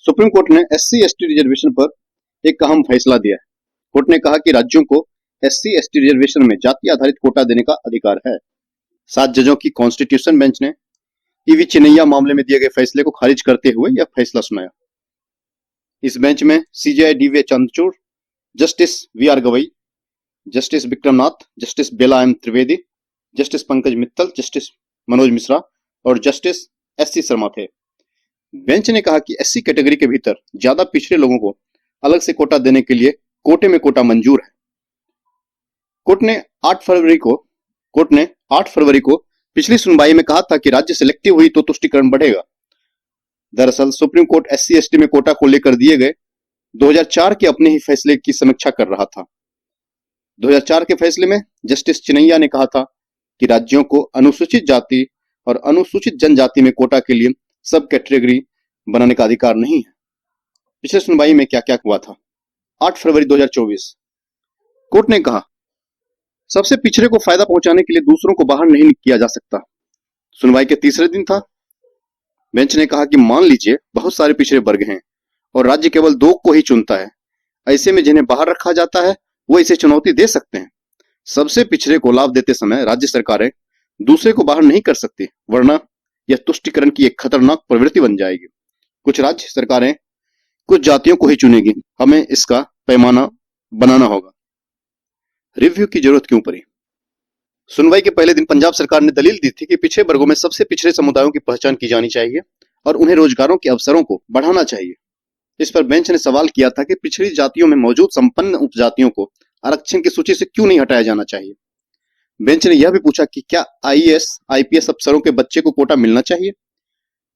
Supreme court ने SC/ST reservation पर एक अहम फैसला दिया है। कोर्ट ने कहा कि राज्यों को SC/ST रिजर्वेशन में जाति आधारित कोटा देने का अधिकार है। 7 जजों की कॉन्स्टिट्यूशन बेंच ने ईवी चिनैया मामले में दिए गए फैसले को खारिज करते हुए यह फैसला सुनाया। इस बेंच में CJI DV Chandrachud, justice VR Gavai, justice Vikram Nath, justice बेला M Trivedi, justice Pankaj Mittal, justice Manoj Mishra और जस्टिस SC शर्मा थे। बेंच ने कहा कि SC कैटेगरी के भीतर ज्यादा पिछड़े लोगों को अलग से कोटा देने के लिए कोटे में कोटा मंजूर है। कोर्ट ने 8 फरवरी को पिछली सुनवाई में कहा था कि राज्य सिलेक्टिव हुई तो तुष्टिकरण बढ़ेगा। दरअसल सुप्रीम कोर्ट SC/ST में कोटा को लेकर दिए गए 2004 के अपने ही फैसले की समीक्षा कर रहा था। 2004 के फैसले में जस्टिस चिनैया ने कहा था कि राज्यों को अनुसूचित जाति और अनुसूचित जनजाति में कोटा के लिए सब कैटेगरी बनाने का अधिकार नहीं है। पिछले सुनवाई में क्या क्या हुआ था? 8 फरवरी 2024 कोर्ट ने कहा सबसे पिछड़े को फायदा पहुंचाने के लिए दूसरों को बाहर नहीं किया जा सकता। सुनवाई के तीसरे दिन था। बेंच ने कहा कि मान लीजिए बहुत सारे पिछड़े वर्ग हैं और राज्य केवल 2 को ही चुनता है। ऐसे में जिन्हें बाहर रखा जाता है वो इसे चुनौती दे सकते हैं। सबसे पिछड़े को लाभ देते समय राज्य सरकारें दूसरे को बाहर नहीं कर सकती, वरना यह तुष्टिकरण की एक खतरनाक प्रवृत्ति बन जाएगी। कुछ राज्य सरकारें कुछ जातियों को ही चुनेगी। हमें इसका पैमाना बनाना होगा। रिव्यू की जरूरत क्यों पड़ी? सुनवाई के पहले दिन पंजाब सरकार ने दलील दी थी कि पिछड़े वर्गों में सबसे पिछड़े समुदायों की पहचान की जानी चाहिए और उन्हें रोजगारों के अवसरों को बढ़ाना चाहिए। इस पर बेंच ने सवाल किया था कि पिछड़ी जातियों में मौजूद संपन्न उपजातियों को आरक्षण की सूची से क्यों नहीं हटाया जाना चाहिए। बेंच ने यह भी पूछा कि क्या IAS IPS अफसरों के बच्चे को कोटा मिलना चाहिए।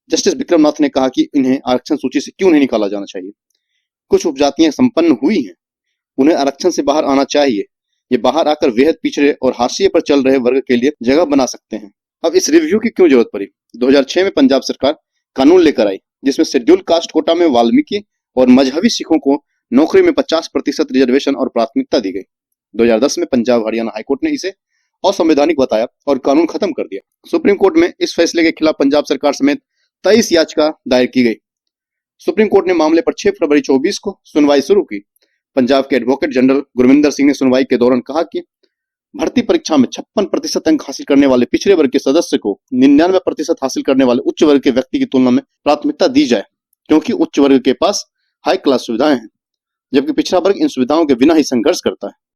जस्टिस विक्रमनाथ ने कहा कि इन्हें आरक्षण सूची से क्यों नहीं निकाला जाना चाहिए। कुछ उपजातियां संपन्न हुई हैं, उन्हें आरक्षण से बाहर आना चाहिए। ये बाहर आकर बेहद पिछड़े और हाशिए पर चल रहे वर्ग के लिए जगह बना सकते हैं। अब इस रिव्यू की क्यों जरूरत पड़ी? 2006 में पंजाब सरकार कानून लेकर आई जिसमें शेड्यूल कास्ट कोटा में वाल्मीकि और मजहबी सिखों को नौकरी में 50% रिजर्वेशन और प्राथमिकता दी गई। 2010 में पंजाब हरियाणा हाईकोर्ट ने इसे असंवैधानिक बताया और कानून खत्म कर दिया। सुप्रीम कोर्ट में इस फैसले के खिलाफ पंजाब सरकार समेत 23 याचिका दायर की गई। सुप्रीम कोर्ट ने मामले पर 6 फरवरी 2024 को सुनवाई शुरू की। पंजाब के एडवोकेट जनरल गुरविंदर सिंह ने सुनवाई के दौरान कहा कि भर्ती परीक्षा में 56% अंक हासिल करने वाले पिछड़े वर्ग के सदस्य को 99% हासिल करने वाले उच्च वर्ग के व्यक्ति की तुलना में प्राथमिकता दी जाए, क्योंकि उच्च वर्ग के पास हाई क्लास सुविधाएं हैं, जबकि पिछड़ा वर्ग इन सुविधाओं के बिना ही संघर्ष करता है।